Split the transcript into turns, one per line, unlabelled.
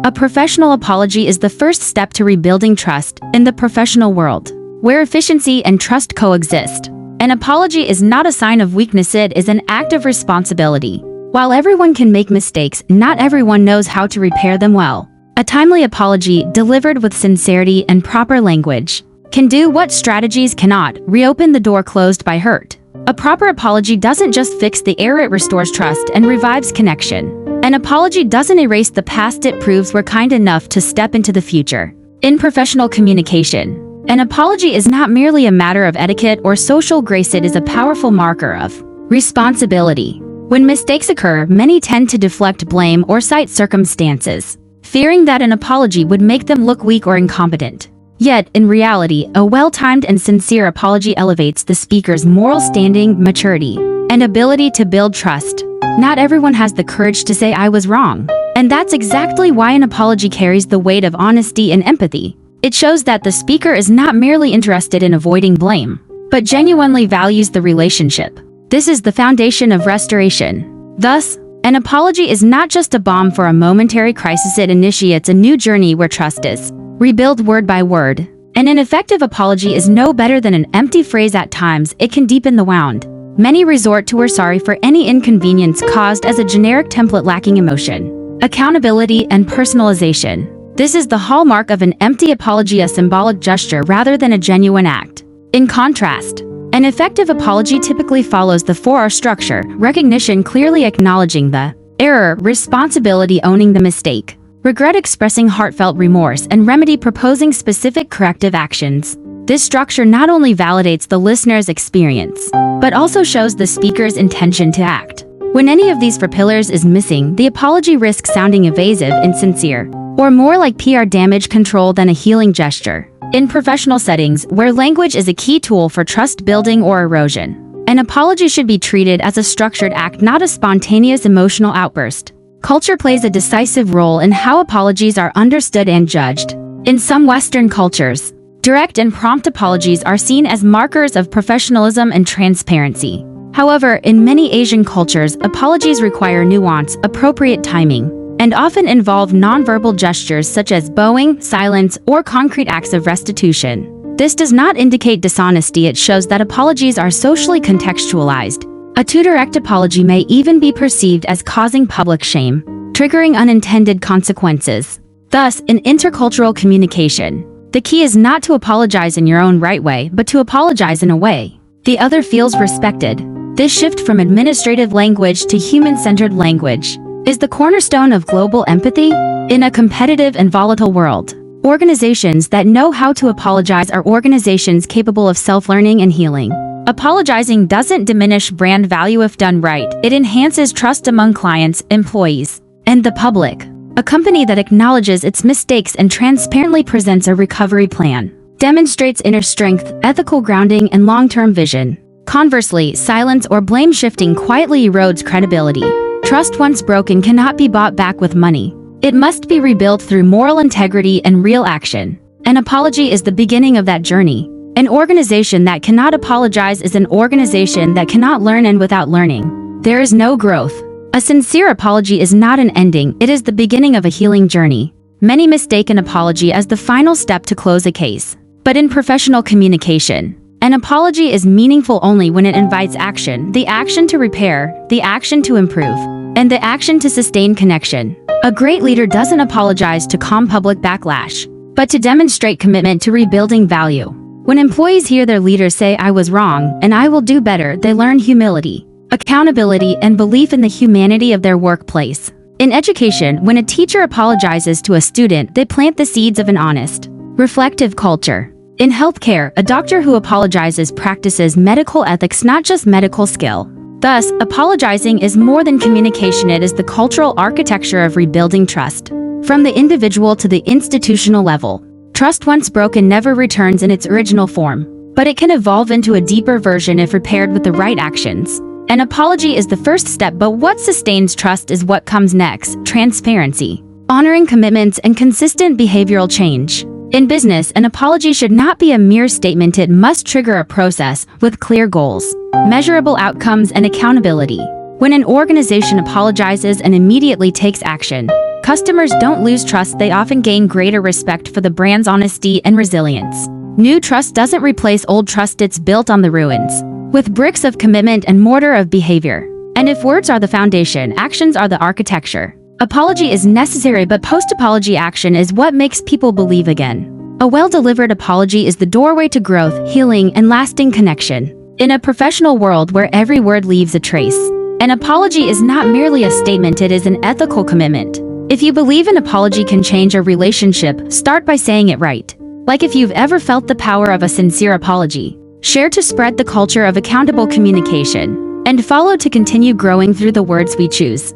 A professional apology is the first step to rebuilding trust in the professional world, where efficiency and trust coexist. An apology is not a sign of weakness, it is an act of responsibility. While everyone can make mistakes, not everyone knows how to repair them well. A timely apology, delivered with sincerity and proper language, can do what strategies cannot: reopen the door closed by hurt. A proper apology doesn't just fix the error, it restores trust and revives connection. An apology doesn't erase the past, it proves we're kind enough to step into the future. In professional communication, an apology is not merely a matter of etiquette or social grace, it is a powerful marker of responsibility. When mistakes occur, many tend to deflect blame or cite circumstances, fearing that an apology would make them look weak or incompetent. Yet, in reality, a well-timed and sincere apology elevates the speaker's moral standing, maturity, and ability to build trust. Not everyone has the courage to say "I was wrong." And that's exactly why an apology carries the weight of honesty and empathy. It shows that the speaker is not merely interested in avoiding blame, but genuinely values the relationship. This is the foundation of restoration. Thus, an apology is not just a balm for a momentary crisis, it initiates a new journey where trust is rebuilt word by word. And an effective apology is no better than an empty phrase. At times, it can deepen the wound. Many resort to "we're sorry" for any inconvenience caused as a generic template lacking emotion, accountability, and personalization. This is the hallmark of an empty apology, a symbolic gesture rather than a genuine act. In contrast, an effective apology typically follows the 4R structure: recognition, clearly acknowledging the error; responsibility, owning the mistake; regret, expressing heartfelt remorse; and remedy, proposing specific corrective actions. This structure not only validates the listener's experience, but also shows the speaker's intention to act. When any of these 4 pillars is missing, the apology risks sounding evasive, insincere, or more like PR damage control than a healing gesture. In professional settings, where language is a key tool for trust building or erosion, an apology should be treated as a structured act, not a spontaneous emotional outburst. Culture plays a decisive role in how apologies are understood and judged. In some Western cultures, direct and prompt apologies are seen as markers of professionalism and transparency. However, in many Asian cultures, apologies require nuance, appropriate timing, and often involve nonverbal gestures such as bowing, silence, or concrete acts of restitution. This does not indicate dishonesty, it shows that apologies are socially contextualized. A too direct apology may even be perceived as causing public shame, triggering unintended consequences. Thus, in intercultural communication, the key is not to apologize in your own right way, but to apologize in a way the other feels respected. This shift from administrative language to human-centered language is the cornerstone of global empathy. In a competitive and volatile world, organizations that know how to apologize are organizations capable of self-learning and healing. Apologizing doesn't diminish brand value if done right. It enhances trust among clients, employees, and the public. A company that acknowledges its mistakes and transparently presents a recovery plan demonstrates inner strength, ethical grounding, and long-term vision. Conversely, silence or blame shifting quietly erodes credibility. Trust once broken cannot be bought back with money. It must be rebuilt through moral integrity and real action. An apology is the beginning of that journey. An organization that cannot apologize is an organization that cannot learn, and without learning, there is no growth. A sincere apology is not an ending, it is the beginning of a healing journey. Many mistake an apology as the final step to close a case. But in professional communication, an apology is meaningful only when it invites action: the action to repair, the action to improve, and the action to sustain connection. A great leader doesn't apologize to calm public backlash, but to demonstrate commitment to rebuilding value. When employees hear their leaders say "I was wrong, and I will do better," they learn humility, accountability, and belief in the humanity of their workplace. In education, when a teacher apologizes to a student, they plant the seeds of an honest, reflective culture. In healthcare, a doctor who apologizes practices medical ethics, not just medical skill. Thus, apologizing is more than communication, it is the cultural architecture of rebuilding trust. From the individual to the institutional level, trust once broken never returns in its original form, but it can evolve into a deeper version if repaired with the right actions. An apology is the first step, but what sustains trust is what comes next: transparency, honoring commitments, and consistent behavioral change. In business, an apology should not be a mere statement, it must trigger a process with clear goals, measurable outcomes, and accountability. When an organization apologizes and immediately takes action, Customers don't lose trust, they often gain greater respect for the brand's honesty and resilience. New trust doesn't replace old trust, it's built on the ruins, with bricks of commitment and mortar of behavior. And if words are the foundation, actions are the architecture. Apology is necessary, but post-apology action is what makes people believe again. A well-delivered apology is the doorway to growth, healing, and lasting connection. In a professional world where every word leaves a trace, an apology is not merely a statement, it is an ethical commitment. If you believe an apology can change a relationship, start by saying it right. Like if you've ever felt the power of a sincere apology, share to spread the culture of accountable communication, and follow to continue growing through the words we choose.